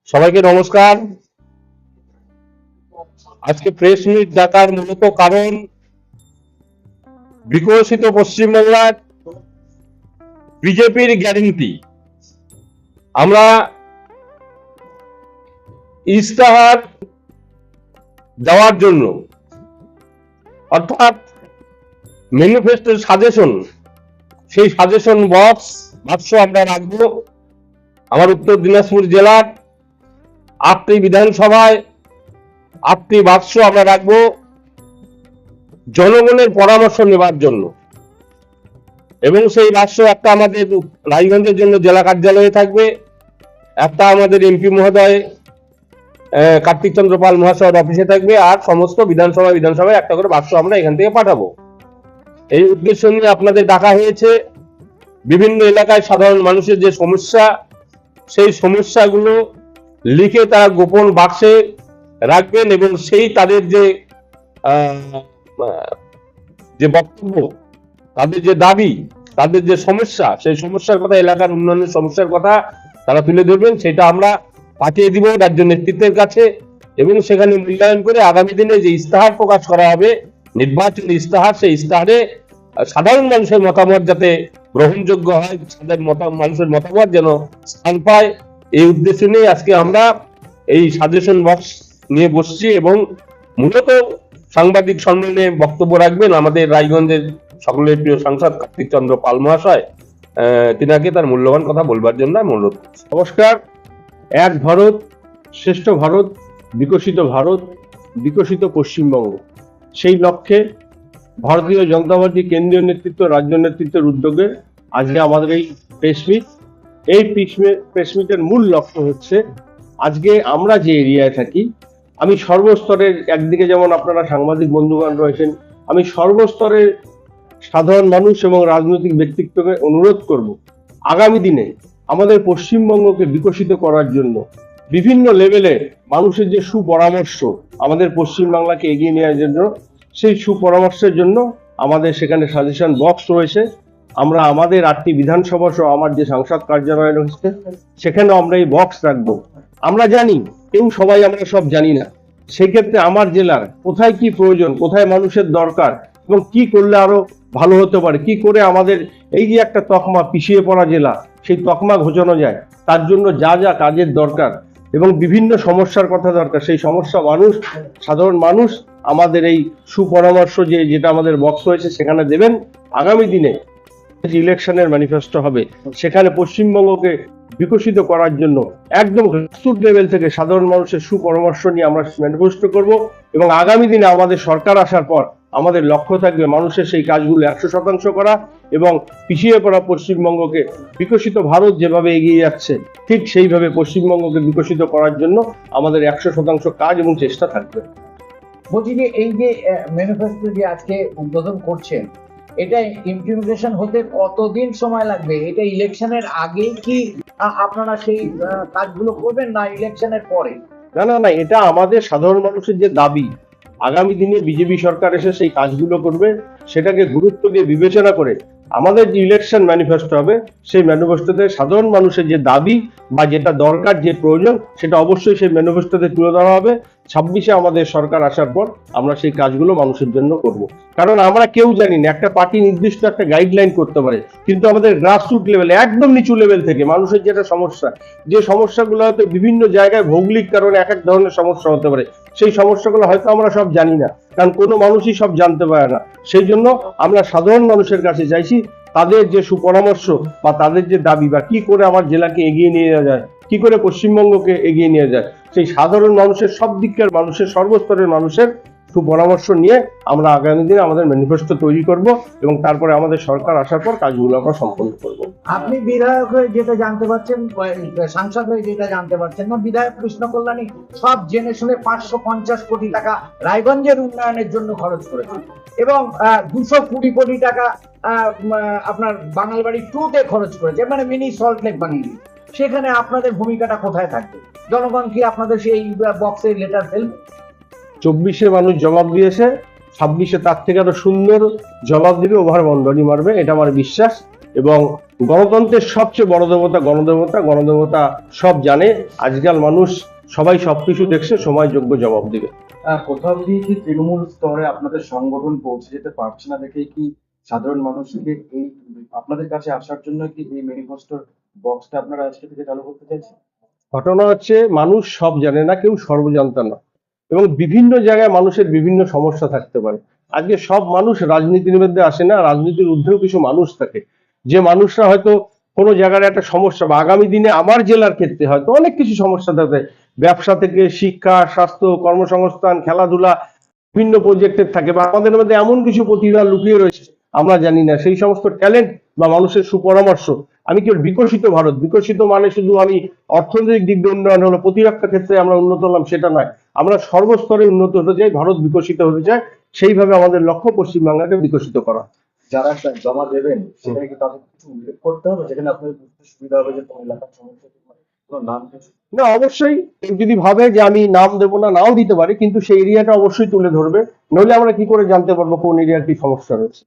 সবাইকে নমস্কার। আজকে প্রেস মিট ডাকার মূলত কারণ বিকশিত পশ্চিমবাংলার বিজেপির গ্যারেন্টি আমরা ইস্তাহার দেওয়ার জন্য, অর্থাৎ ম্যানিফেস্টোর সাজেশন, সেই সাজেশন বাক্স আমরা রাখবো আমার উত্তর দিনাজপুর জেলার 8টি বিধানসভায়। 8টি বাক্স আমরা রাখবো জনগণের পরামর্শ নেবার জন্য, এবং সেই বাক্স একটা আমাদের রায়গঞ্জের জন্য জেলা কার্যালয়ে থাকবে, একটা আমাদের এমপি মহোদয় কার্তিক চন্দ্র পাল মহাশয়ের অফিসে থাকবে, আর সমস্ত বিধানসভায় একটা করে বাক্স আমরা এখান থেকে পাঠাবো। এই উদ্দেশ্য নিয়ে আপনাদের ডাকা হয়েছে। বিভিন্ন এলাকায় সাধারণ মানুষের যে সমস্যা, সেই সমস্যাগুলো লিখে তারা গোপন বাক্সে রাখবেন, এবং সেই তাদের যে বক্তব্য, তাদের যে দাবি, তাদের যে সমস্যা, সেই সমস্যার কথা, এলাকার উন্নয়নের সমস্যার কথা তারা তুলে ধরবেন। সেটা আমরা পাঠিয়ে দিব রাজ্য নেতৃত্বের কাছে, এবং সেখানে মূল্যায়ন করে আগামী দিনে যে ইস্তাহার প্রকাশ করা হবে, নির্বাচনী ইস্তাহার, সেই ইস্তাহারে সাধারণ মানুষের মতামত যাতে গ্রহণযোগ্য হয়, মানুষের মতামত যেন স্থান পায়, এই উদ্দেশ্য নিয়ে আজকে আমরা এই সাজেশন বক্স নিয়ে বসছি। এবং মূলত সাংবাদিক সম্মেলনে বক্তব্য রাখবেন আমাদের রায়গঞ্জের সকলের প্রিয় সাংসদ কার্তিক চন্দ্র পাল মহাশয়। তিনাকে তার মূল্যবান কথা বলবার জন্য অনুরোধ করছি। নমস্কার। এক ভারত শ্রেষ্ঠ ভারত, বিকশিত ভারত, বিকশিত পশ্চিমবঙ্গ, সেই লক্ষ্যে ভারতীয় জনতা পার্টি কেন্দ্রীয় নেতৃত্ব, রাজ্য নেতৃত্বের উদ্যোগে আজকে আমাদের এই প্রেসমিট। এই প্রেসমিটের মূল লক্ষ্য হচ্ছে, আজকে আমরা যে এরিয়ায় থাকি, আমি সর্বস্তরের, একদিকে যেমন আপনারা সাংবাদিক বন্ধুগণ রয়েছেন, আমি সর্বস্তরের সাধারণ মানুষ এবং রাজনৈতিক ব্যক্তিত্বকে অনুরোধ করব, আগামী দিনে আমাদের পশ্চিমবঙ্গকে বিকশিত করার জন্য বিভিন্ন লেভেলে মানুষের যে সুপরামর্শ, আমাদের পশ্চিমবাংলাকে এগিয়ে নেওয়ার জন্য, সেই সুপরামর্শের জন্য আমাদের সেখানে সাজেশন বক্স রয়েছে। আমরা আমাদের 8টি বিধানসভা সহ আমার যে সাংসদ কার্যালয় রয়েছে, সেখানেও আমরা এই বক্স রাখবো। আমরা জানি সবাই আমরা সব জানি না, সেক্ষেত্রে আমার জেলার কোথায় কি প্রয়োজন, কোথায় মানুষের দরকার, এবং কি করলে আরো ভালো হতে পারে, কি করে আমাদের এই যে একটা তকমা পিছিয়ে পড়া জেলা, সেই তকমা ঘোচানো যায়, তার জন্য যা যা কাজের দরকার এবং বিভিন্ন সমস্যার কথা দরকার, সেই সমস্যা সাধারণ মানুষ আমাদের এই সুপরামর্শ যেটা আমাদের বক্স হয়েছে সেখানে দেবেন। আগামী দিনে ইলেকশনের ম্যানিফেস্টো হবে, সেখানে পশ্চিমবঙ্গকে বিকশিত করার জন্য একদম গ্রাসরুট লেভেল থেকে সাধারণ মানুষের সুপরামর্শ নিয়ে আমরা ম্যানিফেস্টো করব, এবং আগামী দিনে আমাদের সরকার আসার পর আমাদের লক্ষ্য থাকবে মানুষের সেই কাজগুলো 100% করা, এবং পিছিয়ে পড়া পশ্চিমবঙ্গকে বিকশিত ভারত যেভাবে এগিয়ে যাচ্ছে, ঠিক সেইভাবে পশ্চিমবঙ্গকে বিকশিত করার জন্য আমাদের 100% কাজ এবং চেষ্টা থাকবে। বলছি যে এই যে ম্যানিফেস্টো যে আজকে উদ্বোধন করছেন, এটা ইমপ্লিমেন্টেশন হতে কতদিন সময় লাগবে? এটা ইলেকশনের আগে কি আপনারা সেই কাজগুলো করবেন, না ইলেকশনের পরে? না, এটা আমাদের সাধারণ মানুষের যে দাবি, আগামী দিনে বিজেপি সরকার এসে সেই কাজগুলো করবে, সেটাকে গুরুত্ব দিয়ে বিবেচনা করে আমাদের যে ইলেকশন ম্যানিফেস্টো হবে, সেই ম্যানিফেস্টোতে সাধারণ মানুষের যে দাবি বা যেটা দরকার, যে প্রয়োজন, সেটা অবশ্যই সেই ম্যানিফেস্টোতে তুলে ধরা হবে। 26-এ আমাদের সরকার আসার পর আমরা সেই কাজগুলো মানুষের জন্য করব। কারণ আমরা কেউ জানি না, একটা পার্টি নির্দিষ্ট একটা গাইডলাইন করতে পারে, কিন্তু আমাদের গ্রাসরুট লেভেলে, একদম নিচু লেভেল থেকে মানুষের যেটা সমস্যা, যে সমস্যাগুলো হয়তো বিভিন্ন জায়গায় ভৌগোলিক কারণে এক এক ধরনের সমস্যা হতে পারে, সেই সমস্যাগুলো হয়তো আমরা সব জানি না, কারণ কোনো মানুষই সব জানতে পারে না। সেই জন্য আমরা সাধারণ মানুষের কাছে চাইছি, তাদের যে সুপরামর্শ বা তাদের যে দাবি, বা কি করে আমার জেলাকে এগিয়ে নিয়ে যাওয়া যায়, কি করে পশ্চিমবঙ্গকে এগিয়ে নিয়ে যায়, সেই সাধারণ মানুষের, সব দিককার মানুষের, সর্বস্তরের মানুষের সুপরামর্শ নিয়ে আমরা আগামী দিনে আমাদের ম্যানিফেস্টো তৈরি করব, এবং তারপরে আমাদের সরকার আসার পর কাজগুলো আমরা সম্পন্ন করব। আপনি বিধায়ক হয়ে যেটা জানতে পারছেন, সাংসদ হয়ে যেটা জানতে পারছেন না, বিধায়ক কৃষ্ণ কল্যাণী সব জেনে শুনে 550 কোটি টাকা রায়গঞ্জের উন্নয়নের জন্য খরচ করেছে, এবং 220 কোটি টাকা আপনার বাঙালবাড়ি 2-তে খরচ করেছে, মানে মিনি সল্ট লেক বানিয়ে দিয়েছে। সেখানে আপনাদের ভূমিকাটা কোথায় থাকবে? জনগণ কি আপনাদের সেই বক্সে লেটার ফেলবে? 24-এ মানুষ জবাব দিয়েছে, 26-এ তার থেকে আরো সুন্দর জবাব দিবে, ওভার বন্ধনী মারবে, এটা আমার বিশ্বাস। এবং গণতন্ত্রের সবচেয়ে বড় দেবতা গণদেবতা, গণদেবতা সব জানে। আজকাল মানুষ সবাই সবকিছু দেখছে, সময় যোগ্য জবাব দিবে। কোথাও কি তৃণমূল স্তরে আপনাদের সংগঠন পৌঁছে যেতে পারছে না দেখে কি সাধারণ মানুষকে এই আপনাদের কাছে আসার জন্য কি এই ম্যানিফেস্টোর বক্সটা আপনারা আজকে থেকে চালু করতে চাইছেন? ঘটনা হচ্ছে মানুষ সব জানে না, কেউ সর্বজান্তা না, এবং বিভিন্ন জায়গায় মানুষের বিভিন্ন সমস্যা থাকতে পারে। আজকে সব মানুষ রাজনীতির মধ্যে আসে না, রাজনীতির ঊর্ধ্বেও কিছু মানুষ থাকে, যে মানুষরা হয়তো কোনো জায়গার একটা সমস্যা বা আগামী দিনে আমার জেলার ক্ষেত্রে হয়তো অনেক কিছু সমস্যা থাকে, ব্যবসা থেকে শিক্ষা, স্বাস্থ্য, কর্মসংস্থান, খেলাধুলা, বিভিন্ন প্রজেক্টের থাকে, বা আমাদের মধ্যে এমন কিছু প্রতিভা লুকিয়ে রয়েছে আমরা জানি না, সেই সমস্ত ট্যালেন্ট বা মানুষের সুপরামর্শ। আমি কি বিকশিত ভারত, বিকশিত মানে শুধু আমি অর্থনৈতিক দিক দিয়ে উন্নয়ন হলো, প্রতিরক্ষা ক্ষেত্রে আমরা উন্নত হলাম সেটা নয়, আমরা সর্বস্তরে উন্নত হতে চাই, ভারত বিকশিত হতে চায়, সেইভাবে আমাদের লক্ষ্য পশ্চিমবাংলাকে বিকশিত করা। যারা জমা দেবেন সেখানে কি তাদের কিছু উল্লেখ করতে হবে যেখানে আপনাদের বুঝতে সুবিধা হবে যে কোন এলাকার সমস্যা কি, মানে কোনো নাম কিছু? না, অবশ্যই কেউ যদি ভাবে যে আমি নাম দেবো না, নাও দিতে পারে, কিন্তু সেই এরিয়াটা অবশ্যই তুলে ধরবে, নইলে আমরা কি করে জানতে পারবো কোন এরিয়ার কি সমস্যা রয়েছে।